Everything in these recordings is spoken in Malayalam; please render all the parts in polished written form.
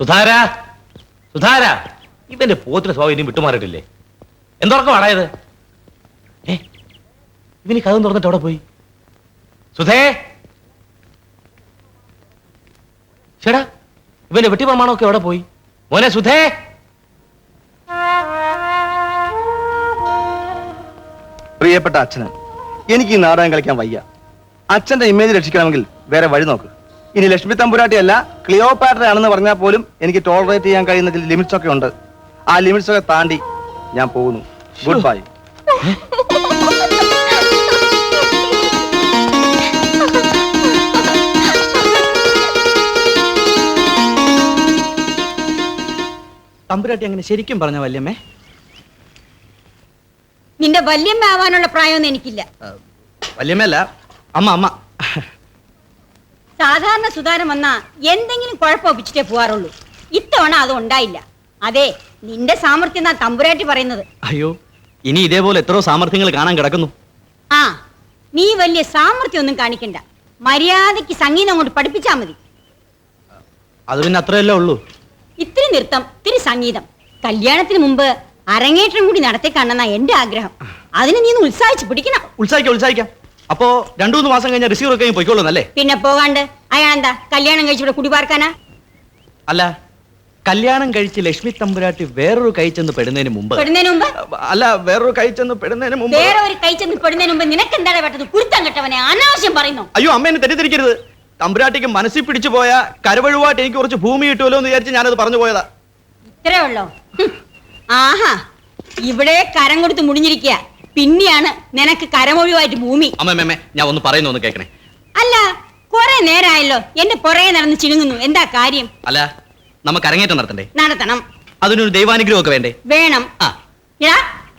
സുധാര, സുധാര, ഇവന്റെ പോത്തിന് സ്വഭാവം ഇനിയും വിട്ടുമാറിയിട്ടില്ലേ? എന്തൊക്കെ വാടായത്? ഇവന് കഥ തുറന്നിട്ട് എവിടെ പോയി? സുധേ, ചേടാ, ഇവന്റെ വെട്ടിപ്രമാണമൊക്കെ എവിടെ പോയി? മോനെ സുധേ! പ്രിയപ്പെട്ട അച്ഛന്, എനിക്ക് ഈ നാടകം കളിക്കാൻ വയ്യ. അച്ഛന്റെ ഇമേജ് രക്ഷിക്കണമെങ്കിൽ വേറെ വഴി നോക്ക്. ഇനി ലക്ഷ്മി തമ്പുരാട്ടി അല്ല, ക്ലിയോപാട്ര ആണെന്ന് പറഞ്ഞാൽ പോലും എനിക്ക് ടോളറേറ്റ് ചെയ്യാൻ കഴിയുന്ന ചില ലിമിറ്റ്സ് ഒക്കെ ഉണ്ട്. ആ ലിമിറ്റ്സ് ഒക്കെ താണ്ടി ഞാൻ പോകുന്നു. Good bye. തമ്പുരാട്ടി അങ്ങനെ ശരിക്കും പറഞ്ഞ വല്യമ്മേ? നിന്റെ വല്യമ്മ ആവാനുള്ള പ്രായമൊന്നും എനിക്കില്ല. വല്യമ്മല്ല, അമ്മ. അമ്മ സാധാരണ സുധാരം വന്നാ എന്തെങ്കിലും കുഴപ്പമൊപ്പിച്ചിട്ടേ പോവാറുള്ളൂ. ഇത്തവണ അത് ഉണ്ടായില്ല. അതെ, നിന്റെ സാമർത്ഥ്യം എന്നാ തമ്പുരാട്ടി പറയുന്നത്. അയ്യോ, ഇനി ഇതേപോലെ എത്രയോ സാമർത്ഥ്യങ്ങൾ കാണാൻ കിടക്കുന്നു. ആ, നീ വലിയ സാമർത്ഥ്യം ഒന്നും കാണിക്കണ്ട. മര്യാദയ്ക്ക് സംഗീതം കൊണ്ട് പഠിപ്പിച്ചാ മതി. അത് പിന്നെ അത്രയല്ലേ ഉള്ളൂ. ഇത്തിരി നൃത്തം, ഇത്തിരി സംഗീതം. കല്യാണത്തിന് മുമ്പ് അരങ്ങേറ്റം കൂടി നടത്തി കാണണമെന്നാ എന്റെ ആഗ്രഹം. അതിന് നീ ഉത്സാഹിച്ച് പിടിക്കണം. ഉത്സാഹിക്കാം. അപ്പോ 2-3 മാസം കഴിഞ്ഞാൽ റിസീവർ ഒക്കെ പോയിക്കോളൂന്നല്ലേ? പിന്നെ പോകാണ്ട് അയാളെന്താ കല്യാണം കഴിച്ചിവിടെ കുടി പാർക്കാനാ? അല്ല, കല്യാണം കഴിച്ച് ലക്ഷ്മി തമ്പുരാട്ടി വേറൊരു കൈ ചെന്ന് പെടുന്നതിന് മുമ്പ് അല്ല, വേറൊരു കൈ ചെന്ന് പെടുന്നതിന് മുമ്പ് നിനക്ക് എന്താണ് വേണ്ടത്? കുരുത്തം കെട്ടവനെ അനാവശ്യം പറയുന്നു. അയ്യോ, അമ്മ എന്നെ തെറ്റിദ്ധരിക്കരുത്. തമ്പുരാട്ടിക്ക് മനസ്സിൽ പിടിച്ചു പോയ കരവഴുവായിട്ട് എനിക്ക് കുറച്ച് ഭൂമി കിട്ടുമല്ലോ എന്ന് വിചാരിച്ച് ഞാനത് പറഞ്ഞു പോയതാ. ഇത്രേ ഉള്ളോ? ആഹാ, ഇവിടെ കരം കൊടുത്ത് മുടിഞ്ഞിരിക്കുക. പിന്നെയാണ് നിനക്ക് കരമൊഴിവായിട്ട് ഭൂമി. അമ്മ, ഞാൻ ഒന്ന് പറയുന്നു, ഒന്ന് കേൾക്കണേ. അല്ല, കുറെ നേരമായല്ലോ എന്റെ പുറകെ നടന്ന് ചിണുങ്ങുന്നു. എന്താ കാര്യം? അല്ല, നമുക്ക് അരങ്ങേറ്റം നടത്തണ്ടേ? നടത്തണം. അതിനൊരു ദൈവാനുഗ്രഹം ഒക്കെ വേണ്ടേ? വേണം.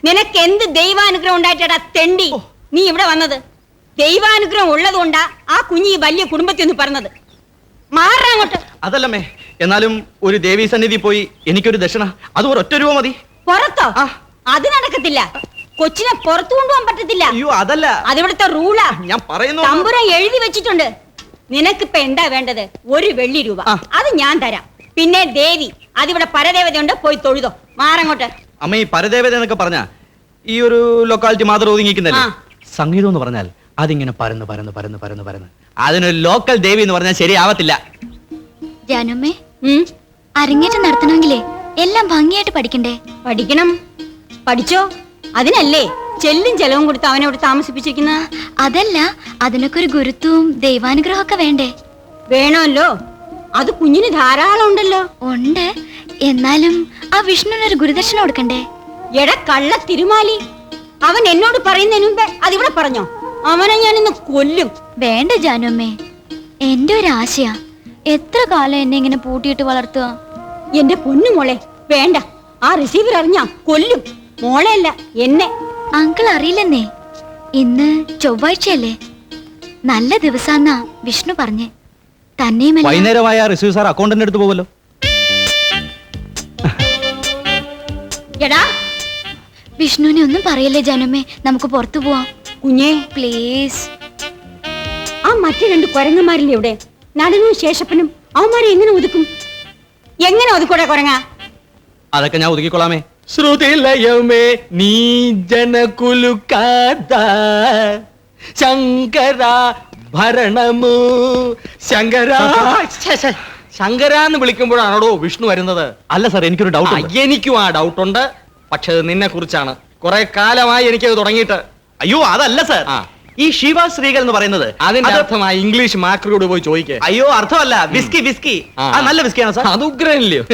നിനക്ക് എന്ത് ദൈവാനുഗ്രഹം ഉണ്ടായിട്ടാ തെണ്ടി നീ ഇവിടെ വന്നത്? ദൈവാനുഗ്രഹം ഉള്ളതുകൊണ്ടാ ആ കുഞ്ഞി വലിയ കുടുംബത്തിൽ ഒന്ന് പറഞ്ഞത്. മാറാങ്ങോട്ട്. അതല്ലമ്മേ, എന്നാലും ഒരു ദേവീ സന്നിധി പോയി എനിക്കൊരു ദക്ഷിണ, അത് ഒരൊറ്റ രൂപ മതി. പുറത്തോ? അത് നടക്കത്തില്ല. കൊച്ചിനെ പുറത്തു കൊണ്ടുപോകാൻ പറ്റത്തില്ല. അയ്യോ, അതല്ല, അതിവിടുത്തെ റൂളാ. ഞാൻ പറയുന്നു. തമ്പുരാൻ എഴുതി വെച്ചിട്ടുണ്ട്. നിനക്കിപ്പോ എന്താ വേണ്ടത്? 1 വെള്ളി രൂപ. അത് ഞാൻ തരാം. പിന്നെ ദേവി, അതിവിടെ പരദേവതയുണ്ട്, പോയി തൊഴുതോ. മാറങ്ങോട്ട്. അമ്മ, ഈ പരദേവത എന്നൊക്കെ പറഞ്ഞ ഈ ഒരു ലൊക്കാലിറ്റി മാത്രം ഒതുങ്ങിക്കുന്നല്ലേ? സംഗീതം എന്ന് പറഞ്ഞാൽ അതിങ്ങനെ പരന്ന് അതിനൊരു ലോക്കൽ ദേവി എന്ന് പറഞ്ഞാൽ ശരിയാവത്തില്ല. ജാനുമ്മേ, അരങ്ങേറ്റം നടത്തണമെങ്കിലേ എല്ലാം ഭംഗിയായിട്ട് പഠിക്കണ്ടേ? പഠിക്കണം. പഠിച്ചോ. അതിനല്ലേ ചെല്ലും ചെലവും കൊടുത്ത് അവനെ ഇവിടെ താമസിപ്പിച്ചിരിക്കുന്ന. അതല്ല, അതിനൊക്കെ ഒരു ഗുരുത്വവും ദൈവാനുഗ്രഹം ഒക്കെ വേണ്ടേ? വേണമല്ലോ. അത് കുഞ്ഞിന് ധാരാളം ഉണ്ടല്ലോ. ഉണ്ട്, എന്നാലും ആ വിഷ്ണുവിനൊരു ഗുരുദക്ഷിണ കൊടുക്കണ്ടേ? എടാ കള്ള തിരുമാലി, അവൻ എന്നോട് പറയുന്നതിന് മുമ്പേ അതിവിടെ പറഞ്ഞോ? അവനെ ഞാൻ ഇന്ന് കൊല്ലും. വേണ്ട ജാനുമ്മേ, എന്റെ ഒരു ആശയാ. എത്ര കാലം എന്നെ ഇങ്ങനെ പൂട്ടിയിട്ട് വളർത്തുക? എന്റെ പൊന്നു മോളെ, വേണ്ട. ആ റിസീവർ അറിഞ്ഞാ കൊല്ലും. മോളെ അല്ല, എന്നെ. അങ്കിൾ അറിയില്ലെന്നേ. ഇന്ന് ചൊവ്വാഴ്ചയല്ലേ? നല്ല ദിവസാന്നാ വിഷ്ണു പറഞ്ഞേ. തന്നെയുമല്ല, വൈകുന്നേരമായ റിസീവർ സാർ അക്കൗണ്ടന്റ് എടുത്ത് പോകുമല്ലോ. എടാ, വിഷ്ണുവിനെ ഒന്നും പറയല്ലേ ജാനുമ്മേ, നമുക്ക് പുറത്തു പോവാം. കുഞ്ഞേ പ്ലീസ്. ആ മറ്റു 2 കുരങ്ങന്മാരില്ലേ ഇവിടെ? നടനും ശേഷപ്പനും. അവന്മാരെ എങ്ങനെ ഒതുക്കും? എങ്ങനെ ഒതുക്കൂടെ കുരങ്ങ? അതൊക്കെ ഞാൻ ഒതുക്കിക്കൊള്ളാമേ. ശ്രുതിലയമേ നീ ജനകുലുക്കാത ശങ്കര ഭരണമു. ശങ്കരാന്ന് വിളിക്കുമ്പോഴാണോ വിഷ്ണു വരുന്നത്? അല്ല സാർ, എനിക്കൊരു ഡൗട്ട്. എനിക്കും ആ ഡൗട്ട് ഉണ്ട്. പക്ഷെ അത് നിന്നെ കുറിച്ചാണ്. കുറെ കാലമായി എനിക്കത് തുടങ്ങിയിട്ട്. അയ്യോ, അതല്ല സാർ. ഈ ശിവ സ്ത്രീകൾ എന്ന് പറയുന്നത് അതിന്റെ അർത്ഥം ഇംഗ്ലീഷ് മാക്രോട് പോയി ചോദിക്കേ. അയ്യോ, അർത്ഥമല്ല. വിസ്കി നല്ല വിസ്കിയാണ് സാർ. അത് ഉഗ്രനല്ലയോ?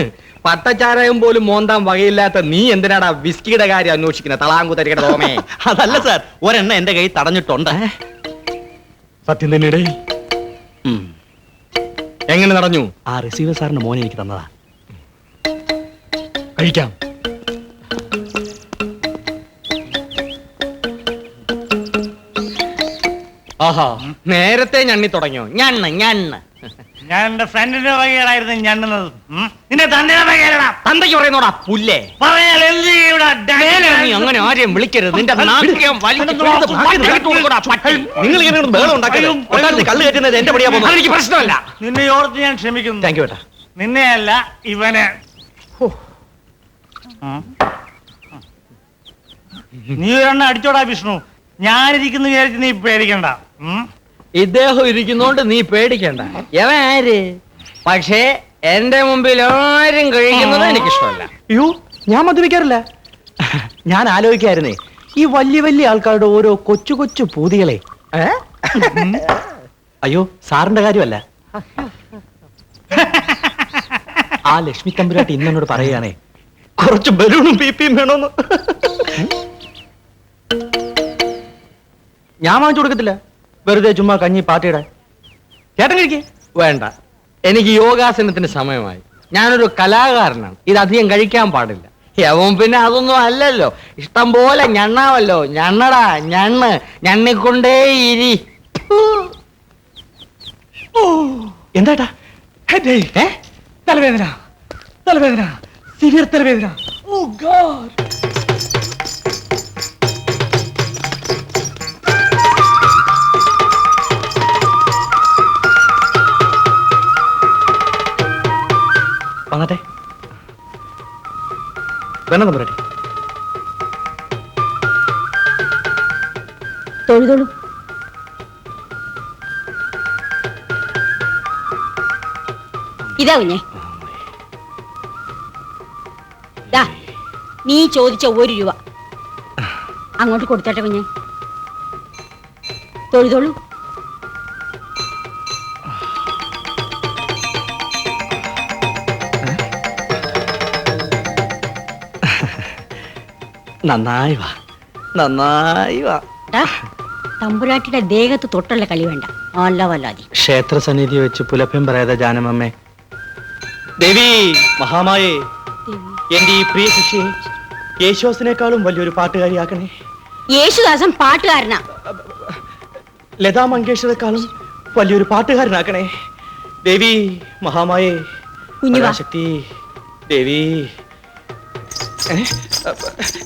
പട്ടച്ചാരായം പോലും മോന്താൻ വകയില്ലാത്ത നീ എന്തിനാടാ വിസ്കിയുടെ കാര്യം അന്വേഷിക്കുന്നത്? തളാങ്കുതരികട തോമേ. അതല്ല സാർ, ഒരെണ്ണ എന്റെ കൈ തടഞ്ഞിട്ടുണ്ട്. സത്യം തന്നെടേ. എങ്ങനെ നടഞ്ഞു? ആ റിസീവർ സാറിന്റെ മോനെ എനിക്ക് തന്നതാ. കഴിക്കാം. ആഹാ, നേരത്തെ ഞണ്ണി തുടങ്ങിയോ? ഞണ്ണ് ഞണ്ണ്. ഞാൻ എന്റെ ഫ്രണ്ടിന്റെ വകയിലായിരുന്നു ഞണ്ണുന്നത്. നിന്റെ തന്റെ വകയിലടാ. തന്തയ്ക്ക് പറയുന്നോടാ പുല്ലേ. പറയാൽ എന്ത് ചെയ്യൂടാ? നീ അങ്ങനെ ആരെയും വിളിക്കരുത്. നിന്റെ നിങ്ങൾ ഇങ്ങനെ ബഹളം ഉണ്ടാക്കരുത്. കള്ളു കയറ്റുന്നത് എന്റെ പടിയാ പോകുന്നത്. എനിക്ക് പ്രശ്നമല്ല. നിന്നെ ഓർത്ത് ഞാൻ ക്ഷമിക്കുന്നു. താങ്ക് യു ഏട്ടാ. നിന്നെയല്ല ഇവനെ. നീ ഒരെണ്ണം അടിച്ചോടാ വിഷ്ണു. ഞാനിരിക്കുന്നു വിചാരിച്ച് നീ പേടിക്കണ്ട. ഇദ്ദേഹം ഇരിക്കുന്നോണ്ട് നീ പേടിക്കണ്ട. എവൻ ആര്? പക്ഷേ എന്റെ മുമ്പിൽ ആരും കഴിക്കുന്നത് എനിക്കിഷ്ടമല്ല. അയ്യോ, ഞാൻ മദ്യപിക്കാറില്ല. ഞാൻ ആലോചിക്കായിരുന്നേ, ഈ വലിയ വലിയ ആൾക്കാരുടെ ഓരോ കൊച്ചു കൊച്ചു പൂതികളെ. അയ്യോ, സാറിന്റെ കാര്യമല്ല. ആ ലക്ഷ്മി തമ്പുരാട്ടി ഇന്നോട് പറയുകയാണേ, കുറച്ച് ബലൂണും പിപിയും വേണോന്ന്. ഞാൻ വാങ്ങിച്ചു കൊടുക്കത്തില്ല, വെറുതെ ചുമ്മാ കഞ്ഞി പാട്ടിയിടാൻ. ചേട്ടൻ കഴിക്കേ. വേണ്ട, എനിക്ക് യോഗാസനത്തിന് സമയമായി. ഞാനൊരു കലാകാരനാണ്, ഇത് അധികം കഴിക്കാൻ പാടില്ല. യവൻ പിന്നെ അതൊന്നും അല്ലല്ലോ, ഇഷ്ടം പോലെ ഞണ്ണാവല്ലോ. ഞണ്ണടാ, ഞണ്ണ്, ഞണ്ണിക്കൊണ്ടേ ഇരി. എന്താട്ടാ? തലവേദന, തലവേദന, സിവിയർ തലവേദന. ഓ ഗോഡ്. വന്നട്ടെ, വേണം തമ്പുരാട്ടി. തൊഴുതൊളു. ഇതാ കുഞ്ഞെ, നീ ചോദിച്ച 1 രൂപ അങ്ങോട്ട് കൊടുത്തട്ടെ കുഞ്ഞെ. തൊഴുതൊളു. നന്നായി വാ, നന്നായി വാ. തമ്പുരാട്ടിയുടെ ദേഹത്ത് തൊട്ടുള്ള കളി വേണ്ട, അല്ല വല്ലാതി. ക്ഷേത്ര സന്നിധി വെച്ച് പുലഭ്യം പറയാതെ ജാനമമ്മേ. ദേവി മഹാമായേ, എന്റെ ഈ പ്രിയ ശിഷ്യയെ യേശുദാസിനേക്കാളും വലിയൊരു പാട്ടുകാരിയാക്കണേ. യേശുദാസൻ പാട്ടുകാരനാ. ലതാ മങ്കേഷ്കറേക്കാളും വലിയൊരു പാട്ടുകാരനാക്കണേ. ദേവി മഹാമായേ, കുഞ്ഞുവാ. ശക്തി ദേവി.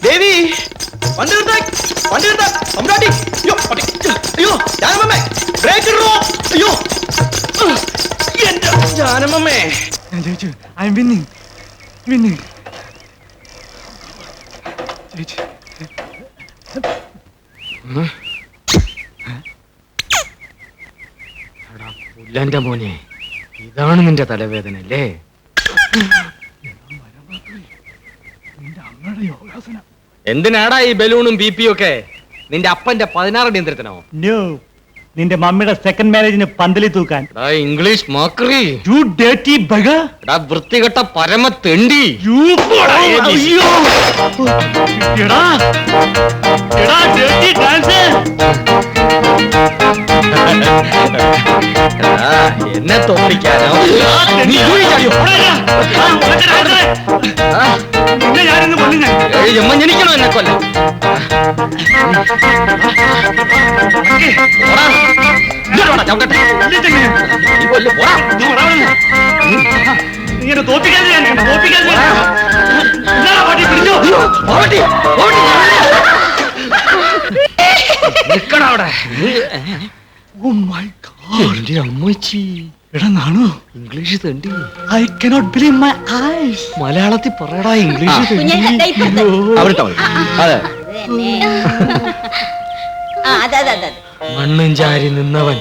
ദേവി, വണ്ടി നിർത്താൻ, വണ്ടി നിർത്താൻ. തമ്പുരാട്ടി, അയ്യോ, അയ്യോ, ജാനമമ്മേ, ബ്രേക്ക് ഇടണോ? അയ്യോ, എന്റെ ജാനമമ്മേ. ഞാൻ ചോദിച്ചു, ഐ എം വിന്നിങ്, വിന്നിങ്. പുല്ലന്റെ മോനെ, ഇതാണ് നിന്റെ തലവേദന അല്ലേ? എന്തിനാടാ ഈ ബലൂണും ബിപിയും ഒക്കെ? നിന്റെ അപ്പന്റെ 16 അടിയന്തരത്തിനോ? നോ, നിന്റെ മമ്മിയുടെ സെക്കൻഡ് മാരേജിന് പന്തലി തൂക്കാൻ. ഇംഗ്ലീഷ് മാക്രി, യു ഡേർട്ടി ബഗർ, വൃത്തികെട്ട പരമ തെണ്ടി. യു അയ്യോ, എടാ എടാ ഡേർട്ടി ഡാൻസർ. എന്നെ തോപ്പിക്കാനോ? നിന്നെ ഞാനിന്ന് കൊല്ലു. ഞാൻ ജനിക്കണോ എന്നെ കൊല്ല? ഇങ്ങനെ തോപ്പിക്കാതെ തോപ്പിക്കാതെ. നിക്കണവിടെ. എന്റെ അമ്മച്ചി. എടാ നാണു, ഇംഗ്ലീഷ് തണ്ടി. I cannot believe my eyes. മലയാളത്തിൽ പറയടാ ഇംഗ്ലീഷ് കുഞ്ഞെ, തണ്ടി. ദേ ഇപ്പുറത്ത്. അവിടെ അതെ. അതെ അതെ അതെ. മണ്ണും ചാരി നിന്നവൻ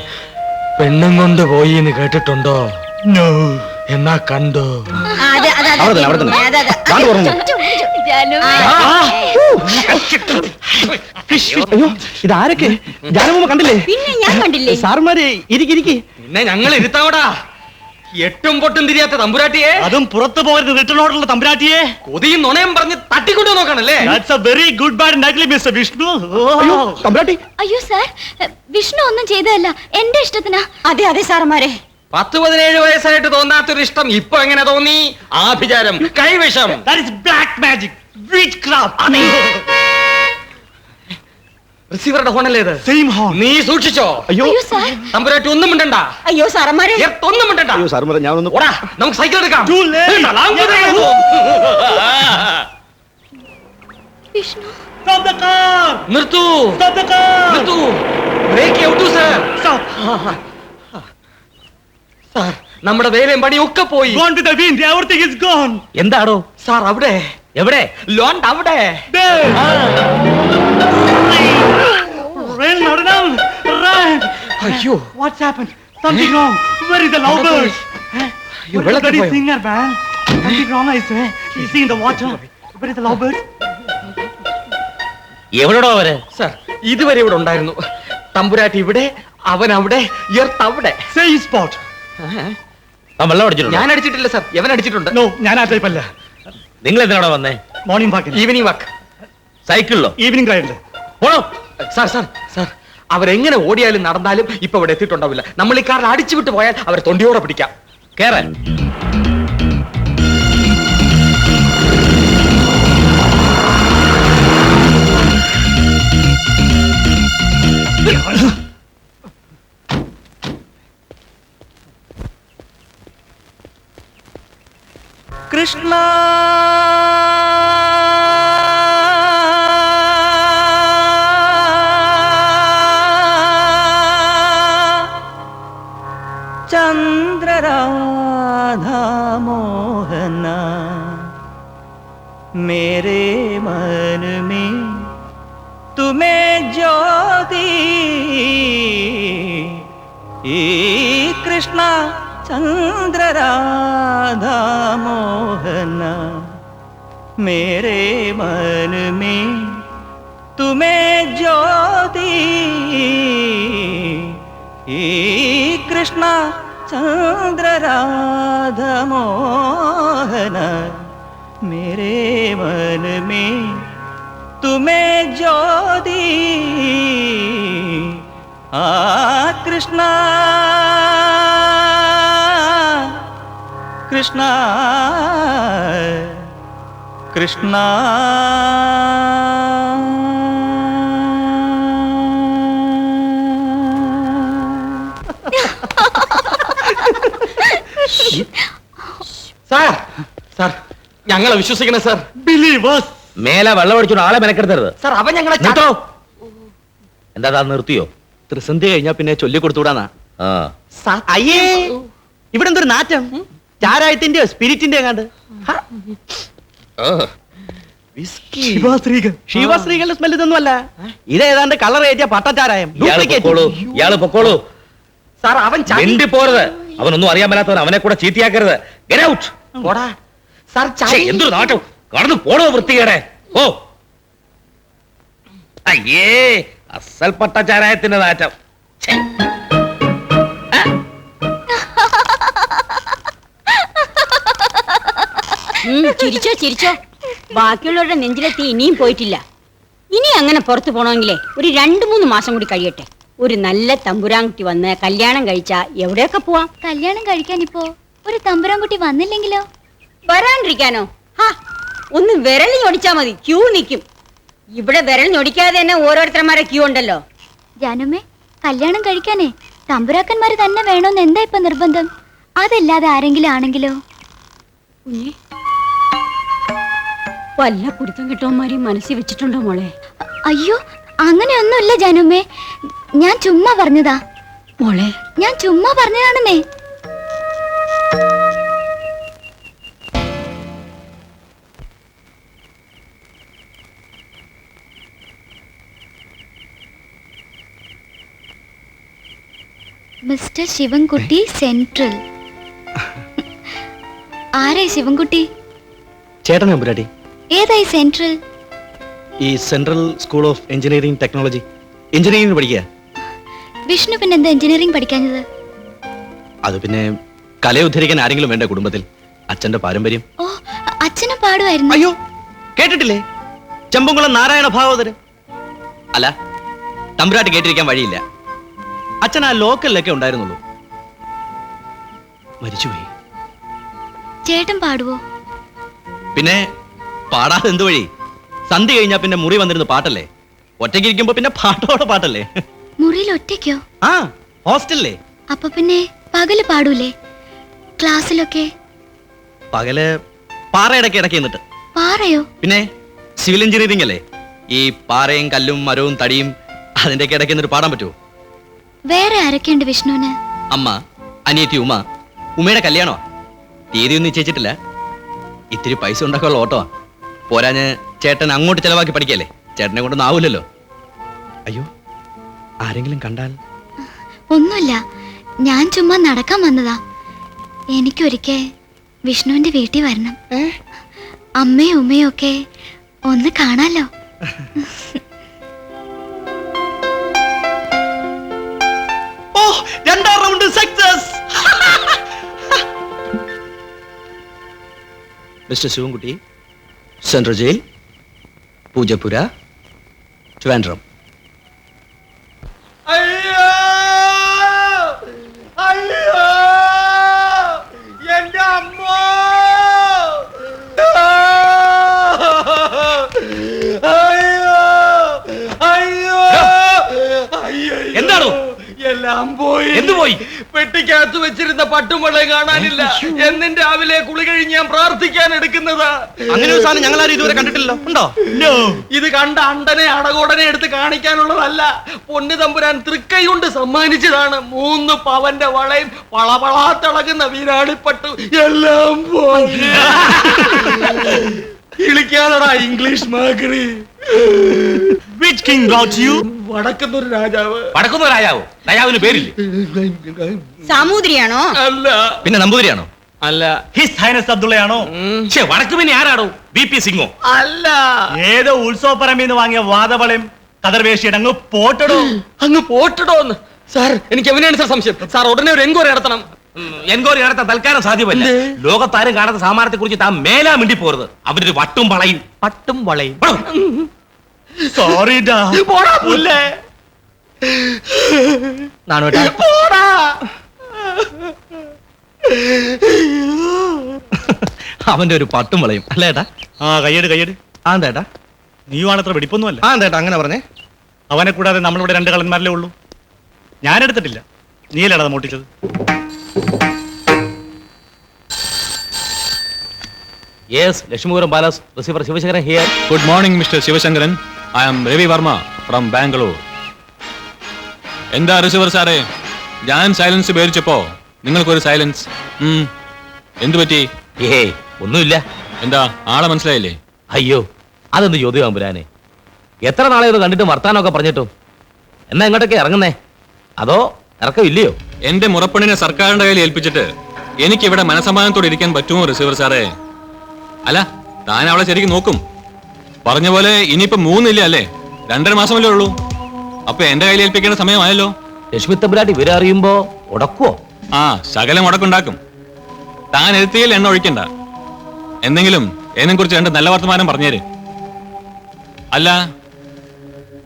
പെണ്ണും കൊണ്ട് പോയി എന്ന് കേട്ടിട്ടുണ്ടോ? നോ. എന്നാ കണ്ടോ? അതെ അതെ അവിടെ തന്നെ, അവിടെ തന്നെ. അതെ അതെ. കാണ്ട് തുറന്നു. അയ്യോ, ഇതാരൊക്കെ? ജാനമ്മ കണ്ടില്ലേ? പിന്നെ ഞാൻ കണ്ടില്ലേ? സാറുമാരെ ഇരിക്കിരിക്കി. പിന്നെ ഞങ്ങൾ ഇരുത്താവടാ. എട്ടും പൊട്ടും തിരിയാത്ത തമ്പുരാട്ടിയെ, അതും പുറത്തു പോകരുത് റിട്ടേൺ ഓർഡറുള്ള തമ്പുരാട്ടിയെ. കൊതിയും നുണയും പറഞ്ഞ് തട്ടിക്കൊണ്ടു നോക്കണല്ലേ? That's a very good bad and ugly Mr. Vishnu. അയ്യോ, തമ്പുരാട്ടി. അയ്യോ സാർ, വിഷ്ണു ഒന്നും ചെയ്തതല്ല, എന്റെ ഇഷ്ടത്തിനാ. അതെ അതെ സാറന്മാരെ. 10-17 വയസ്സായിട്ട് തോന്നാത്തൊരു ഇഷ്ടം ഇപ്പൊ എങ്ങനെ തോന്നി? ആഭിചാരം, കൈവിഷം. That is black magic, witchcraft. റിസീവറുടെ ഫോണല്ലേ ഇത്? Same horn. നീ സൂക്ഷിച്ചോ. അയ്യോ, അയ്യോ സാർ, തമ്പുരാട്ടി ഒന്നും മിണ്ടണ്ട, അയ്യോ സാറന്മാരെ. ഒന്നും മിണ്ടണ്ട. അയ്യോ സാറുമാരെ, ഞാനൊന്ന് ഓടാ, നമുക്ക് സൈക്കിൾ എടുക്കാം. Too late. Vishnu. Stop the car. നിർത്തൂ, Stop the car. നിർത്തൂ. Brake out sir. Stop. Sir, നമ്മുടെ വേലയും പണിയും ഒക്കെ പോയി. Gone with the wind. Everything is gone. എന്താടോ? സാർ അവിടെ എവിടെ? ലോൺ അവിടെ. There. Run, Madam. Run. അയ്യോ What's happened? Something wrong. Where is the lovebird? Where is the വെള്ളത്തിൽ bloody പോയോ? singer, man? Something wrong, I swear. He's in the water. Where is the lovebird? എവിടെടോ അവര്? സാർ ഇതുവരെ ഇവിടെ ഉണ്ടായിരുന്നു. തമ്പുരാട്ടി ഇവിടെ, അവൻ അവിടെ, എർത്ത് അവിടെ. Same spot. വെള്ളം അടിച്ചിട്ടുണ്ടോ? ഞാൻ അടിച്ചിട്ടില്ല സാർ, എവൻ അടിച്ചിട്ടുണ്ട്. No, ഞാൻ ആ type അല്ല. നിങ്ങൾ എന്തിനാണോ വന്നേ? Morning walk. Evening walk. സൈക്കിളിലോ? Evening ride. പോണോ? സാർ സാർ സാർ അവരെങ്ങനെ ഓടിയാലും നടന്നാലും ഇപ്പൊ ഇവിടെ എത്തിയിട്ടുണ്ടാവില്ല. നമ്മൾ ഈ കാറിൽ അടിച്ചു വിട്ട് പോയാൽ അവരെ തൊണ്ടിയോടെ പിടിക്കാം. കേറാൻ. കൃഷ്ണ चंद्रराधा मोहन मेरे मन में तुम्हें ज्योति कृष्ण चंद्रराधा मोहन मेरे मन में तुम्हें ज्योति कृष्ण चंद्रराधा मोहन मेरे मन में तुम्हें ज्योति कृष्ण कृष्ण कृष्ण സാർ സാർ ഞങ്ങളെ വിശ്വസിക്കണം സാർ. Believe us. മേലെ വെള്ളം അടിച്ചോ, ആളെ മെനക്കെടുത്തരുത്. സാർ അവൻ ഞങ്ങളെ നിർത്തോ. എന്താ നിർത്തിയോ? ത്രിസന്ധി കഴിഞ്ഞാ പിന്നെ ചൊല്ലിക്കൊടുത്തൂടാന്നാ. ആ സാർ അയ്യേ, ഇവിടെ എന്തൊരു നാറ്റം. ചാരായത്തിന്റെയോ സ്പിരിറ്റിന്റെ കണ്ട്. ശിവാശ്രീകൾ. ശിവശ്രീകളുടെ സ്മെൽ ഇതൊന്നും അല്ല. ഇതേതാണ്ട് കളർ ഏറ്റിയ പട്ടച്ചാരായം. ഇയാള് പൊക്കോളൂ. സാർ അവൻ മിണ്ടി പോരുത്. അവനൊന്നും അറിയാൻ മേലാത്തവൻ, അവനെ കൂടെ ചീത്തയാക്കരുത്. Get out. പോടാ സാർ. ഛെ, എന്തൊരു നാട്ടം. കടന്നു പോണോ വൃത്തികേടെ. ഓ അയ്യേ, അസൽ പട്ടച്ചാരായത്തിന്റെ നാറ്റം. ഛെ. ചിരിച്ചോ ചിരിച്ചോ. ബാക്കിയുള്ളവരുടെ നെഞ്ചിലെത്തി ഇനിയും പോയിട്ടില്ല. ഇനി അങ്ങനെ പുറത്തു പോണമെങ്കിലേ ഒരു 2-3 മാസം കൂടി കഴിയട്ടെ. ഒരു നല്ല തമ്പുരാൻകുട്ടി വന്ന് കല്യാണം കഴിച്ചാ എവിടെയൊക്കെ പോവാം. കല്യാണം കഴിക്കാൻ ഇപ്പോ ഒരു തമ്പുരാൻകുട്ടി വന്നില്ലെങ്കിലോ? വരാണ്ടിരിക്കാനോ? ഹാ, ഒന്ന് വിരൽ ഞൊടിച്ചാ മതി, ക്യൂ നിൽക്കും. ഇവിടെ വിരൽ ഞൊടിക്കാതെ തന്നെ ഓരോരുത്തന്മാരെ ക്യൂ ഉണ്ടല്ലോ. ജാനുമ്മേ, കല്യാണം കഴിക്കാനേ തമ്പുരാക്കന്മാര് തന്നെ വേണോന്ന് എന്താ ഇപ്പൊ നിർബന്ധം? അതല്ലാതെ ആരെങ്കിലും ആണെങ്കിലോ? വല്ല കുരുത്തം കെട്ടവന്മാരെയും മനസ്സിൽ വെച്ചിട്ടുണ്ടോ മോളെ? അയ്യോ, അങ്ങനെയൊന്നുമില്ല ജാനുമ്മേ, ഞാൻ ചുമ്മാ പറഞ്ഞതാ. മോളെ ഞാൻ ചുമ്മാ പറഞ്ഞതാണെന്നേ. Mister Sivankutty central. ആരായി ശിവൻകുട്ടി? ചേട്ടൻ തമ്പുരാട്ടി. ഏതായി സെൻട്രൽ? ഈ central school of engineering technology. Engineering പഠിക്കുക. വിഷ്ണു പിന്നെ എന്താ എഞ്ചിനീയറിംഗ് പഠിക്കാഞ്ഞത്? അത് പിന്നെ കലയെ ഉദ്ധരിക്കാൻ ആരെങ്കിലും വേണ്ട കുടുംബത്തിൽ. അച്ഛന്റെ പാരമ്പര്യം. ഓ, അച്ഛനും പാടുമായിരുന്നു. അയ്യോ, കേട്ടിട്ടില്ലേ? ചെമ്പുംകുളം നാരായണ ഭാഗവതര്. അല്ല, തമ്പുരാട്ടി കേട്ടിരിക്കാൻ വഴിയില്ല. അച്ഛൻ ആ ലോക്കലിലൊക്കെ ഉണ്ടായിരുന്നുള്ളൂ, മരിച്ചുപോയി. ചേട്ടൻ പാടുവോ? പിന്നെ പാടാതെ എന്ത് വഴി? സന്ധ്യ കഴിഞ്ഞാ പിന്നെ മുറി വന്നിരുന്ന് പാട്ടല്ലേ. ഒറ്റയ്ക്ക് ഇരിക്കുമ്പോ പിന്നെ പാട്ടോടെ പാട്ടല്ലേ. മുറിയിൽ ഒറ്റയ്ക്കോ? ആ, ഹോസ്റ്റലിലെ. അപ്പൊ പിന്നെ പകല് പാടൂലേ? ക്ലാസ്സിലൊക്കെ? പകല് പാറയിടയ്ക്ക് ഇടയ്ക്ക് നിന്നിട്ട്. പാറയോ? പിന്നെ സിവിൽ എഞ്ചിനീയറിംഗ് അല്ലേ, ഈ പാറയും കല്ലും മരവും തടിയും അതിന്റെ ഇടയ്ക്ക് നിന്നിട്ട് പാടാൻ പറ്റുമോ? വേറെ ആരൊക്കെയുണ്ട് വിഷ്ണുവിന്? അമ്മ, അനിയത്തി ഉമ, ഉമ്മയുടെ കല്യാണോ? തീയതി ഒന്നും നിശ്ചയിച്ചിട്ടില്ല. ഇത്തിരി പൈസ ഉണ്ടാക്കാനുള്ള ഓട്ടോ. പോരാഞ്ഞ് ചേട്ടൻ അങ്ങോട്ട് ചെലവാക്കി പഠിക്കല്ലേ, ചേട്ടനെ കൊണ്ടൊന്നും ആവൂലല്ലോ. അയ്യോ, ആരെങ്കിലും കണ്ടാൽ? ഒന്നുമില്ല, ഞാൻ ചുമ്മാ നടക്കാൻ വന്നതാ. എനിക്കൊരിക്കൽ വിഷ്ണുവിന്റെ വീട്ടിൽ വരണം. അമ്മയും ഉമ്മയും ഒക്കെ ഒന്ന് കാണാലോ. ഓ, രണ്ടാം round success. Mister Sivankutty, central jail, Poojappura, Trivandrum. അയ്യോ അയ്യോ എന്റെ അമ്മ അയ്യോ അയ്യോ അയ്യോ എന്താണോ? എല്ലാം പോയി. എന്ത് പോയി? പെട്ടിക്കകത്ത് വെച്ചിരുന്ന പട്ടുമുള കാണാനില്ല. എന്നും രാവിലെ കുളി കഴിഞ്ഞ് ഞാൻ പ്രാർത്ഥിക്കാൻ എടുക്കുന്നതാ. അങ്ങനെ ഒരു സാധനം ഞങ്ങൾ ആരും ഇതുവരെ കണ്ടിട്ടില്ലല്ലോ. ഉണ്ടോ? ഇത് കണ്ട അണ്ടനെ അടകോടനെ എടുത്ത് കാണിക്കാനുള്ളതല്ല. പൊന്നു തമ്പുരാൻ തൃക്കൈ കൊണ്ട് സമ്മാനിച്ചതാണ്. 3 പവന്റെ വളയും പളപളാ തിളങ്ങുന്ന വീരാളിപ്പട്ടു എല്ലാം പോയി. ഇളിക്കാതടാ ഇംഗ്ലീഷ് മാക്രി. Which king brought you? വടക്കുന്നൊരു രാജാവ്. വടക്കുന്ന രാജാവോ? രാജാവിന് പേരില്ലേ? സാമൂതിരിയാണോ? അല്ല. പിന്നെ നമ്പൂതിരിയാണോ? അല്ല. His Highness അബ്ദുള്ളയാണോ? വടക്ക് പിന്നെ ആരാടോ? BP സിംഗോ? അല്ല. ഏതോ ഉത്സവപ്പറമ്പിന്ന് വാങ്ങിയ വാദവളയും കതർവേഷിയുടെ അങ്ങ് പോട്ടടോ. അങ്ങ് പോട്ടടോന്ന്. സാർ, എനിക്ക് എവിടെയാണ് സാർ സംശയം? സാർ ഉടനെ ഒരു എൻക്വയറി നടത്തണം. എൻക്വയറി നടത്താൻ തൽക്കാലം സാധ്യമല്ല. ലോകത്താരും കാണാത്ത സാമാനത്തെ കുറിച്ച് താൻ മേലാ മിണ്ടി പോരുത്. അവരൊരു വട്ടും വളയും. പട്ടും വളയും. സോറി ഡാ. പോടാ പുല്ലേ. നാണോട്ടാ. പോടാ. അവന്റെ ഒരു പട്ടും വളയും അല്ലേ ഏട്ടാ? ആ കയ്യട് കയ്യട്. ആ എന്താ? നീയുമാണത്ര വെടിപ്പൊന്നുമല്ല. ആ എന്താ അങ്ങനെ പറഞ്ഞേ? അവനെ കൂടാതെ നമ്മളിവിടെ 2 കള്ളന്മാരല്ലേ ഉള്ളൂ. ഞാൻ എടുത്തിട്ടില്ല, നീയല്ലടാ അത് മോട്ടിച്ചത്. Yes, Lakshmipuram palace receiver Sivasankaran here. Good morning, Mr. Shivashankaran. I am Ravi Verma from Bangalore. എന്താ റിസീവർ സാറേ, ഞാൻ സൈലൻസ് പേരിച്ചപ്പോ നിങ്ങൾക്കൊരു സൈലൻസ്. എന്തു പറ്റി? ഏയ് ഒന്നുമില്ല. എന്താ ആളെ മനസ്സിലായില്ലേ? അയ്യോ, അതെന്ത് ചോദ്യം പുരാനെ. എത്ര നാളെ ഒന്ന് കണ്ടിട്ട് വർത്താനമൊക്കെ പറഞ്ഞിട്ടും. എന്നാ ഇങ്ങോട്ടൊക്കെ ഇറങ്ങുന്നേ? അതോ ഇറക്കമില്ലയോ? എന്റെ മുറപ്പെണ്ണിനെ സർക്കാരിന്റെ കയ്യിൽ ഏൽപ്പിച്ചിട്ട് എനിക്ക് ഇവിടെ മനസമാധാനത്തോടെ ഇരിക്കാൻ പറ്റുമോ റിസീവർ സാറേ? അല്ല, താൻ അവളെ ശരിക്കും നോക്കും. പറഞ്ഞ പോലെ ഇനിയിപ്പോ 3 ഇല്ല അല്ലേ, 2.5 മാസമല്ലേ ഉള്ളൂ. അപ്പൊ എന്റെ കയ്യിൽ ഏൽപ്പിക്കേണ്ട സമയമായല്ലോ. ലക്ഷ്മി തമ്പുരാട്ടി ഇവരെ അറിയുമ്പോ ഉടക്കുവോ? ആ, ശകലം മുടക്കുണ്ടാക്കും. താൻ എഴുത്തിയിൽ എണ്ണ ഒഴിക്കണ്ട. എന്തെങ്കിലും എന്നെ കുറിച്ച് 2 നല്ല വർത്തമാനം പറഞ്ഞേര്. അല്ല,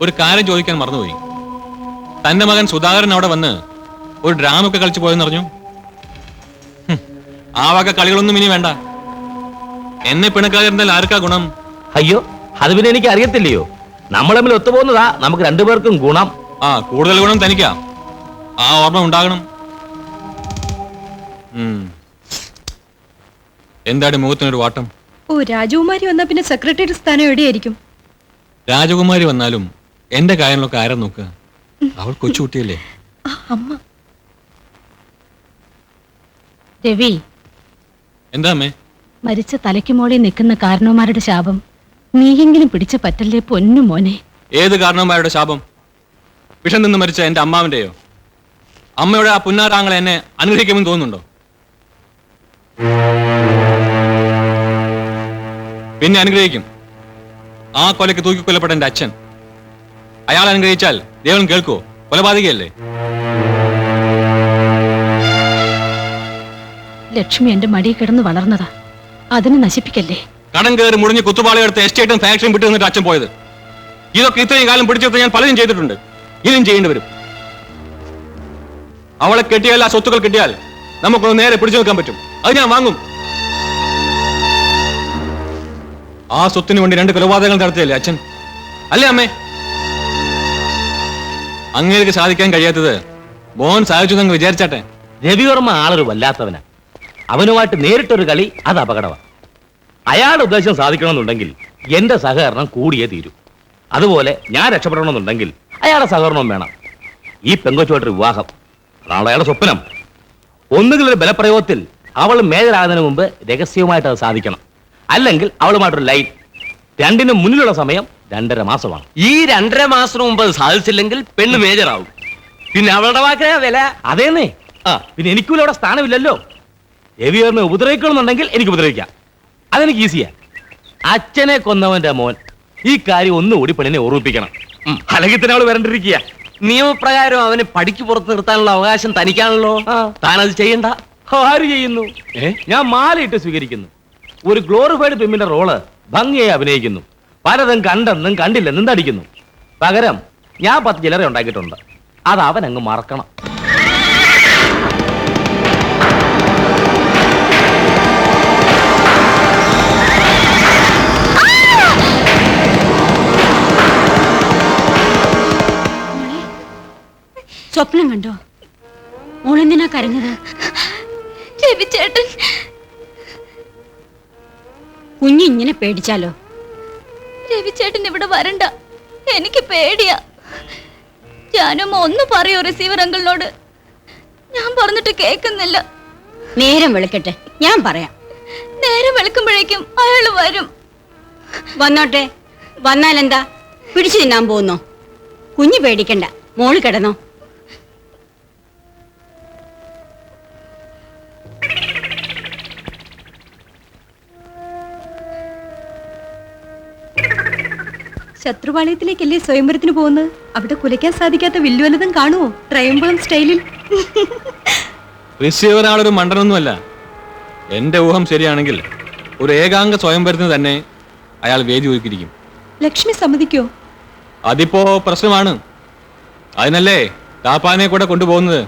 ഒരു കാര്യം ചോദിക്കാൻ മറന്നുപോയി. തന്റെ മകൻ സുധാകരൻ അവിടെ വന്ന് ഒരു ഡ്രാമൊക്കെ കളിച്ചു പോയെന്ന് പറഞ്ഞു. ആ വക കളികളൊന്നും ഇനി വേണ്ട. എന്നെ പിണക്കാതിരുന്നാൽ ആർക്കാ ഗുണം? അയ്യോ, അത് പിന്നെ എനിക്ക് അറിയത്തില്ലയോ. നമ്മൾ തമ്മിൽ ഒത്തുപോകുന്നതാ നമുക്ക് 2 പേർക്കും ഗുണം. ആ, കൂടുതൽ ഗുണം തനിക്കാ. ആ ഓർമ്മ ഉണ്ടാകണം. എന്താടി മുഖത്തിനൊരു വാട്ടം? ഓ, രാജകുമാരി വന്നാ പിന്നെ സെക്രട്ടറി സ്ഥാനം എവിടെയായിരിക്കും? രാജകുമാരി വന്നാലും എന്റെ കാര്യങ്ങളൊക്കെ ആരാ നോക്കുക? അവൾ കൊച്ചുകുട്ടിയല്ലേ. അമ്മ. രവി, എന്താ അമ്മേ? മരിച്ച തലയ്ക്ക് മോളിൽ നിൽക്കുന്ന കാരണവന്മാരുടെ ശാപം നീയെങ്കിലും പിടിച്ച പറ്റല്ലേ പൊന്നു മോനെ. ഏത് കാരണവന്മാരുടെ ശാപം? വിഷം നിന്ന് മരിച്ച എന്റെ അമ്മാവിന്റെയോ? അമ്മയുടെ ആ പുന്നാറാങ്ങളെ എന്നെ അനുഗ്രഹിക്കുമെന്ന് തോന്നുന്നുണ്ടോ? പിന്നെ അനുഗ്രഹിക്കും. ആ കൊലയ്ക്ക് തൂക്കിക്കൊല്ലപ്പെട്ട എന്റെ അച്ഛൻ. അയാൾ അനുഗ്രഹിച്ചാൽ ദൈവം കേൾക്കോ? കൊലപാതകയല്ലേ? ലക്ഷ്മി എന്റെ മടിയിൽ കിടന്ന് വളർന്നതാ, അതിനെ നശിപ്പിക്കല്ലേ. കടം കയറി മുടിഞ്ഞ് കുത്തുപാളയെടുത്ത് എസ്റ്റേറ്റും ഫാക്ടറിയും വിട്ടു നിന്നിട്ട് അച്ഛൻ പോയത്. ഇതൊക്കെ ഇത്രയും കാലം പിടിച്ചെടുത്ത് ഞാൻ പലതും ചെയ്തിട്ടുണ്ട്, ഇനിയും ചെയ്യേണ്ടി വരും. അവളെ കെട്ടിയാൽ, ആ സ്വത്തുക്കൾ കിട്ടിയാൽ നമുക്കൊന്ന് നേരെ പിടിച്ചു നിൽക്കാൻ പറ്റും. അത് ഞാൻ വാങ്ങും. ആ സ്വത്തിന് വേണ്ടി 2 കൊലപാതകങ്ങൾ നടത്തിയല്ലേ അച്ഛൻ? അല്ലേ അമ്മേ? അങ്ങേക്ക് സാധിക്കാൻ കഴിയാത്തത് മോഹൻ സാധിച്ചു എന്ന് വിചാരിച്ചാട്ടെ. രവിവർമ്മ ആളൊരു വല്ലാത്തവനാ. അവനുമായിട്ട് നേരിട്ടൊരു കളി അത് അപകടമാണ്. അയാളുടെ ഉദ്ദേശം സാധിക്കണമെന്നുണ്ടെങ്കിൽ എന്റെ സഹകരണം കൂടിയേ തീരൂ. അതുപോലെ ഞാൻ രക്ഷപ്പെടണമെന്നുണ്ടെങ്കിൽ അയാളുടെ സഹകരണം വേണം. ഈ പെങ്കൊച്ചുമായിട്ടൊരു വിവാഹം, അതാണ് അയാളുടെ സ്വപ്നം. ഒന്നുകിൽ ഒരു ബലപ്രയോഗത്തിൽ അവൾ മേജറാകുന്നതിന് മുമ്പ് രഹസ്യമായിട്ട് അത് സാധിക്കണം, അല്ലെങ്കിൽ അവളുമായിട്ടൊരു ലൈൻ. രണ്ടിനും മുന്നിലുള്ള സമയം 2.5 മാസമാണ്. ഈ 2.5 മാസത്തിന് മുമ്പ് അത് സാധിച്ചില്ലെങ്കിൽ പെണ്ണ് മേജറാവും. പിന്നെ അവളുടെ വാക്കിനാ വില. അതേന്നേ. പിന്നെ എനിക്കും അവിടെ സ്ഥാനമില്ലല്ലോ. രവിയേറിനെ ഉപദ്രവിക്കണമെന്നുണ്ടെങ്കിൽ എനിക്ക് ഉപദ്രവിക്കാം, അതെനിക്ക് ഈസിയാ. അച്ഛനെ കൊന്നവന്റെ മോൻ ഈ കാര്യം ഒന്നുകൂടി പെണ്ണിനെ ഓർമ്മിപ്പിക്കണം, അല്ലെങ്കിൽ തന്നെ അവള് വരണ്ടിരിക്കുക. നിയമപ്രകാരം അവനെ പടിക്ക് പുറത്ത് നിർത്താനുള്ള അവകാശം തനിക്കാണല്ലോ. താനത് ചെയ്യണ്ട. ആര് ചെയ്യുന്നു? ഞാൻ മാലയിട്ട് സ്വീകരിക്കുന്നു. ഒരു ഗ്ലോറിഫൈഡ് പെമ്മിന്റെ റോള് ഭംഗിയായി അഭിനയിക്കുന്നു. പലതും കണ്ടെന്നും കണ്ടില്ലെന്നും തടിക്കുന്നു. പകരം ഞാൻ 10 ചില്ലറ ഉണ്ടാക്കിയിട്ടുണ്ട്, അത് അവൻ അങ്ങ് മറക്കണം. സ്വപ്നം കണ്ടോ? മോളെന്തിനാ കരഞ്ഞത്? രവിചേട്ടൻ. കുഞ്ഞിങ്ങനെ പേടിച്ചാലോ? രവിചേട്ടൻ ഇവിടെ വരണ്ട, എനിക്ക് പേടിയാ. ജാനുമ്മ ഒന്ന് പറയൂ റിസീവർ അങ്കിളിനോട്. ഞാൻ പറഞ്ഞിട്ട് കേൾക്കുന്നില്ല. നേരം വെളുക്കട്ടെ, ഞാൻ പറയാം. നേരം വെളുക്കുമ്പോഴേക്കും അയാൾ വരും. വന്നോട്ടെ, വന്നാലെന്താ? പിടിച്ചു തിന്നാൻ പോകുന്നോ? കുഞ്ഞു പേടിക്കണ്ട, മോള് കിടന്നോ. ശത്രുപാളയത്തിലേക്കല്ലേ സ്വയംവരത്തിന് പോകുന്നത്? അവിടെ കുലയ്ക്കാൻ സാധിക്കാത്ത വില്ലു വല്ലതും കാണുമോ? ട്രയംബളം സ്റ്റൈലിൽ. റിസീവർ ആളൊരു മണ്ടനൊന്നുമല്ല. എന്റെ ഊഹം ശരിയാണെങ്കിൽ ഒരു ഏകാംഗ സ്വയംവരത്തിന് തന്നെ അയാൾ വേദി ഒരുക്കിയിരിക്കും. ലക്ഷ്മി സമ്മതിക്കോ? അതിപ്പോ പ്രശ്നമാണ്. അതിനല്ലേ താപ്പാനെ കൂടെ കൊണ്ടുപോകുന്നത്.